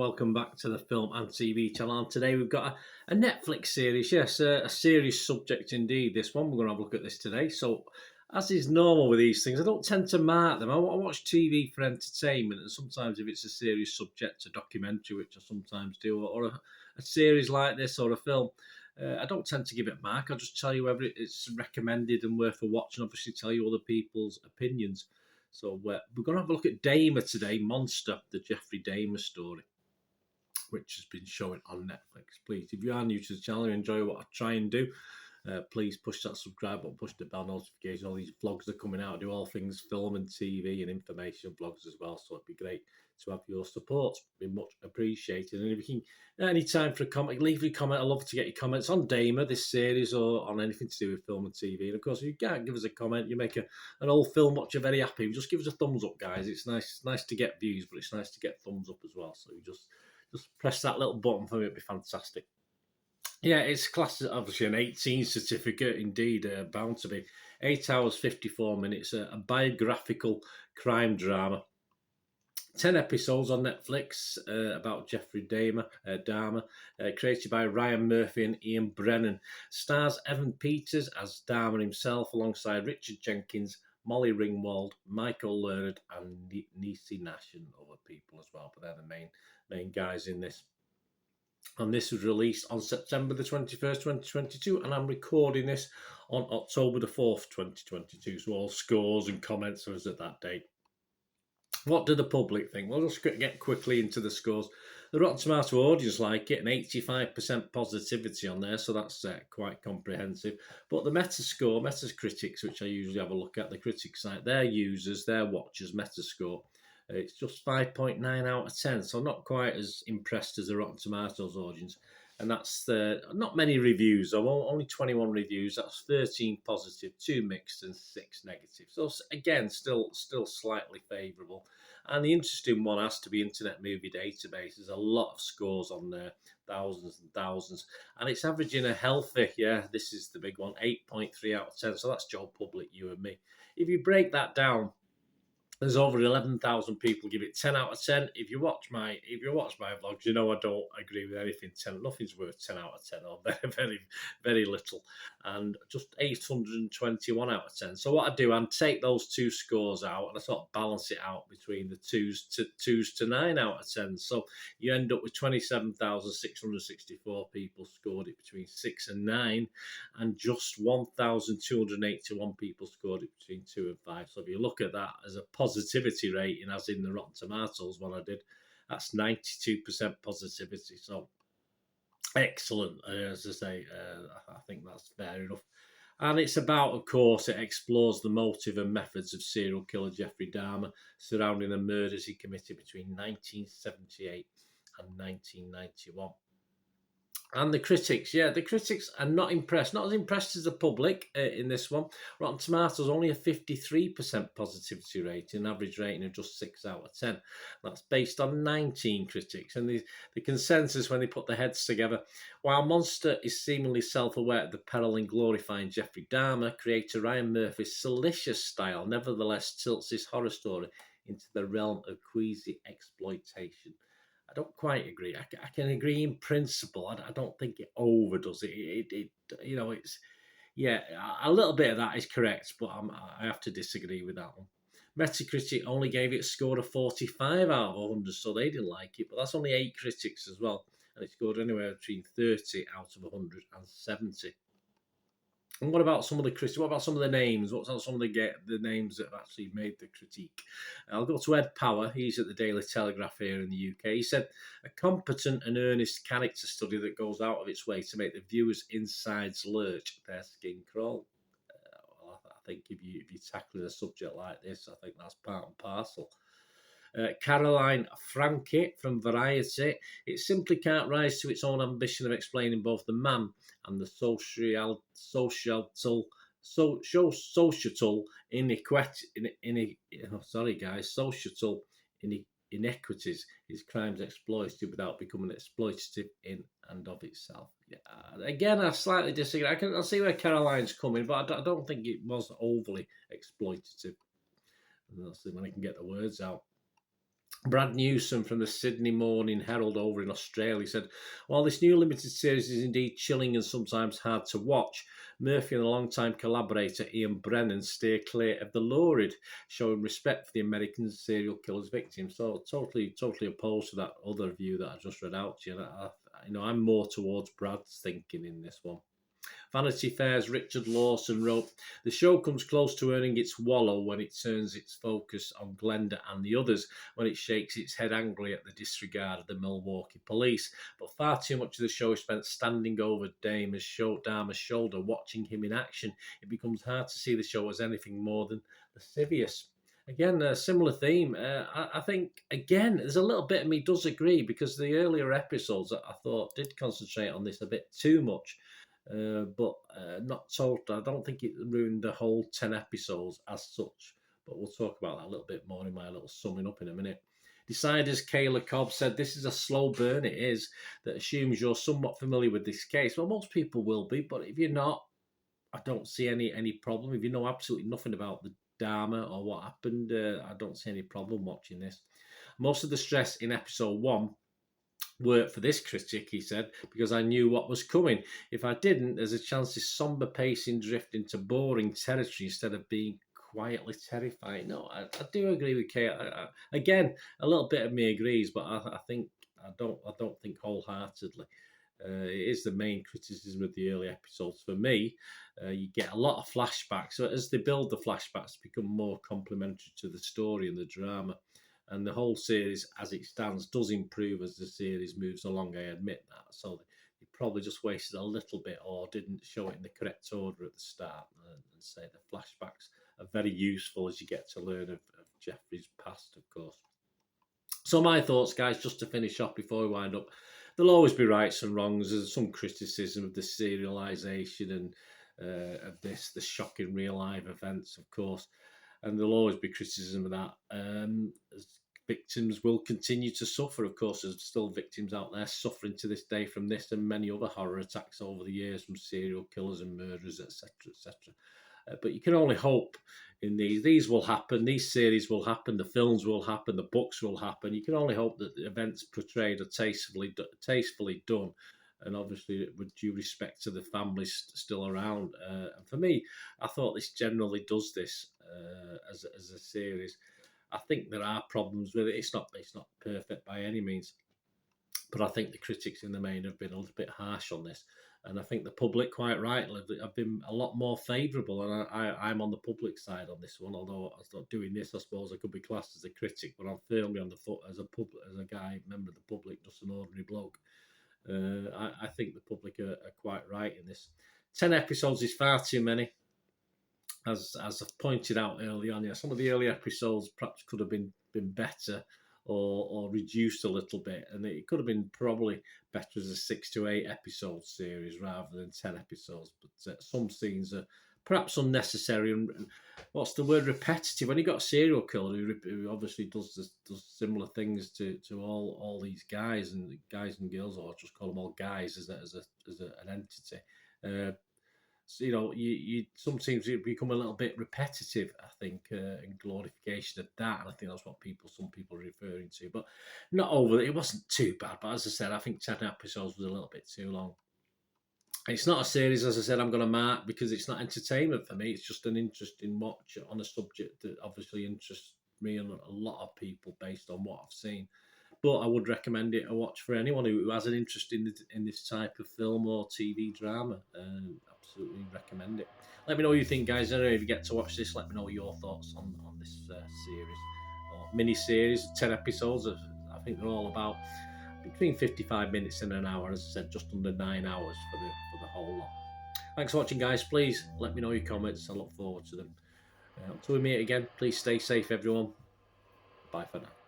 welcome back to the Film and TV channel. And today we've got a Netflix series. Yes, a serious subject indeed, this one. We're going to have a look at this today. So, as is normal with these things, I don't tend to mark them. I watch TV for entertainment, and sometimes if it's a serious subject, a documentary, which I sometimes do, or a series like this, or a film, I don't tend to give it a mark. I'll just tell you whether it's recommended and worth a watch, and obviously tell you other people's opinions. So we're going to have a look at Dahmer today, Monster, the Jeffrey Dahmer story, which has been showing on Netflix. Please, if you are new to the channel and enjoy what I try and do, please push that subscribe button, push the bell notification. All these vlogs are coming out. I do all things film and TV and information vlogs as well. So it'd be great to have your support. It'd be much appreciated. And if you can, any time for a comment, leave a comment. I love to get your comments on Dahmer, this series, or on anything to do with film and TV. And of course, if you can't give us a comment, you make an old film watcher very happy. Just give us a thumbs up, guys. It's nice to get views, but it's nice to get thumbs up as well. So you just press that little button for me. It'd be fantastic. Yeah, it's classed as obviously an 18 certificate, indeed, bound to be. 8 hours, 54 minutes, a biographical crime drama. 10 episodes on Netflix about Jeffrey Dahmer, created by Ryan Murphy and Ian Brennan. Stars Evan Peters as Dahmer himself, alongside Richard Jenkins, Molly Ringwald, Michael Leonard, and Niecy Nash, and other people as well. But they're the main guys in this. And this was released on September the 21st, 2022, and I'm recording this on October the 4th, 2022. So all scores and comments was at that date. What do the public think? Well, let's get quickly into the scores. The Rotten Tomato audience like it, an 85% positivity on there, so that's quite comprehensive. But the Metacritics, which I usually have a look at, the critics site, their users, their watchers, Metascore, it's just 5.9 out of 10, so not quite as impressed as the Rotten Tomatoes audience. And that's not many reviews, only 21 reviews. That's 13 positive, 2 mixed, and 6 negative. So again, still slightly favourable. And the interesting one has to be Internet Movie Database. There's a lot of scores on there, thousands and thousands, and it's averaging a healthy, this is the big one, 8.3 out of 10. So that's Joe Public, you and me. If you break that down, there's over 11,000 people give it 10 out of 10. If you watch my vlogs, you know I don't agree with anything 10. Nothing's worth 10 out of 10, or very, very, very little. And just 821 out of 10. So what I do, I take those two scores out and I sort of balance it out between the twos to 9 out of 10. So you end up with 27,664 people scored it between 6 and 9, and just 1,281 people scored it between 2 and 5. So if you look at that as a positivity rating, as in the Rotten Tomatoes one I did, that's 92% positivity. So excellent, as I say. I think that's fair enough. And it's about, of course, it explores the motive and methods of serial killer Jeffrey Dahmer surrounding the murders he committed between 1978 and 1991. And the critics, the critics are not impressed. Not as impressed as the public in this one. Rotten Tomatoes only a 53% positivity rating, average rating of just 6 out of 10. That's based on 19 critics. And the consensus when they put their heads together, while Monster is seemingly self-aware of the peril in glorifying Jeffrey Dahmer, creator Ryan Murphy's salacious style nevertheless tilts his horror story into the realm of queasy exploitation. I don't quite agree. I can agree in principle. I don't think it overdoes it. It's a little bit of that is correct, but I have to disagree with that one. Metacritic only gave it a score of 45 out of 100, so they didn't like it. But that's only 8 critics as well, and it scored anywhere between 30 out of 100 and 70. And what about some of the critics? What about some of the names? What's some of the names that have actually made the critique? I'll go to Ed Power. He's at the Daily Telegraph here in the UK. He said, a competent and earnest character study that goes out of its way to make the viewers' insides lurch, their skin crawl. I think if you're tackling a subject like this, I think that's part and parcel. Caroline Franke from Variety, it simply can't rise to its own ambition of explaining both the man and the societal inequities his crimes exploited without becoming exploitative in and of itself. Again, I slightly disagree. I see where Caroline's coming, but I don't think it was overly exploitative. And that's when I can get the words out. Brad Newsom from the Sydney Morning Herald over in Australia said, while this new limited series is indeed chilling and sometimes hard to watch, Murphy and a long-time collaborator Ian Brennan steer clear of the lurid, showing respect for the American serial killer's victims. So totally opposed to that other view that I just read out to you. I'm more towards Brad's thinking in this one. Vanity Fair's Richard Lawson wrote, the show comes close to earning its wallow when it turns its focus on Glenda and the others, when it shakes its head angrily at the disregard of the Milwaukee police. But far too much of the show is spent standing over Dahmer's shoulder, watching him in action. It becomes hard to see the show as anything more than lascivious. Again, a similar theme. I think, again, there's a little bit of me does agree, because the earlier episodes I thought did concentrate on this a bit too much. But not total. I don't think it ruined the whole 10 episodes as such. But we'll talk about that a little bit more in my little summing up in a minute. Deciders Kayla Cobb said, this is a slow burn, it is, that assumes you're somewhat familiar with this case. Well, most people will be, but if you're not, I don't see any problem. If you know absolutely nothing about the Dahmer or what happened, I don't see any problem watching this. Most of the stress in episode 1 worked for this critic, he said, because I knew what was coming. If I didn't, there's a chance this somber pacing drift into boring territory instead of being quietly terrifying. No, I do agree with Kate. Again, a little bit of me agrees, but I don't think wholeheartedly. It is the main criticism of the early episodes for me. You get a lot of flashbacks. So as they build the flashbacks, become more complementary to the story and the drama. And the whole series, as it stands, does improve as the series moves along. I admit that. So they probably just wasted a little bit, or didn't show it in the correct order at the start. And say the flashbacks are very useful as you get to learn of Jeffrey's past, of course. So my thoughts, guys, just to finish off before we wind up. There'll always be rights and wrongs. There's some criticism of the serialisation and of the shocking real life events, of course. And there'll always be criticism of that. Victims will continue to suffer, of course. There's still victims out there suffering to this day from this and many other horror attacks over the years from serial killers and murderers, etc., etc. But you can only hope in these will happen, these series will happen, the films will happen, the books will happen. You can only hope that the events portrayed are tastefully done, and obviously with due respect to the families still around. And for me, I thought this generally does this as a series. I think there are problems with it. It's not perfect by any means, but I think the critics in the main have been a little bit harsh on this. And I think the public, quite rightly, have been a lot more favourable. And I'm on the public side on this one. Although I was not doing this, I suppose I could be classed as a critic, but I'm firmly on the foot as a guy, member of the public, just an ordinary bloke. I think the public are quite right in this. 10 episodes is far too many. As I've pointed out early on, yeah, some of the early episodes perhaps could have been better or reduced a little bit, and it could have been probably better as a 6 to 8 episode series rather than 10 episodes. But some scenes are perhaps unnecessary and what's the word, repetitive. When you got a serial killer who obviously does similar things to all these guys and girls, or I'll just call them all guys as an entity. So, you some seems to become a little bit repetitive, I think, in glorification of that, and I think that's what some people are referring to. But not over. It wasn't too bad, but as I said, I think 10 episodes was a little bit too long. It's not a series, as I said, I'm going to mark because it's not entertainment for me. It's just an interesting watch on a subject that obviously interests me and a lot of people based on what I've seen. But I would recommend it a watch for anyone who has an interest in this type of film or TV drama. Absolutely recommend it. Let me know what you think, guys. Anyway, if you get to watch this, let me know your thoughts on this series or mini-series, 10 episodes. I think they're all about between 55 minutes and an hour. As I said, just under 9 hours for the whole lot. Thanks for watching, guys. Please let me know your comments. I look forward to them. Until we meet again, please stay safe, everyone. Bye for now.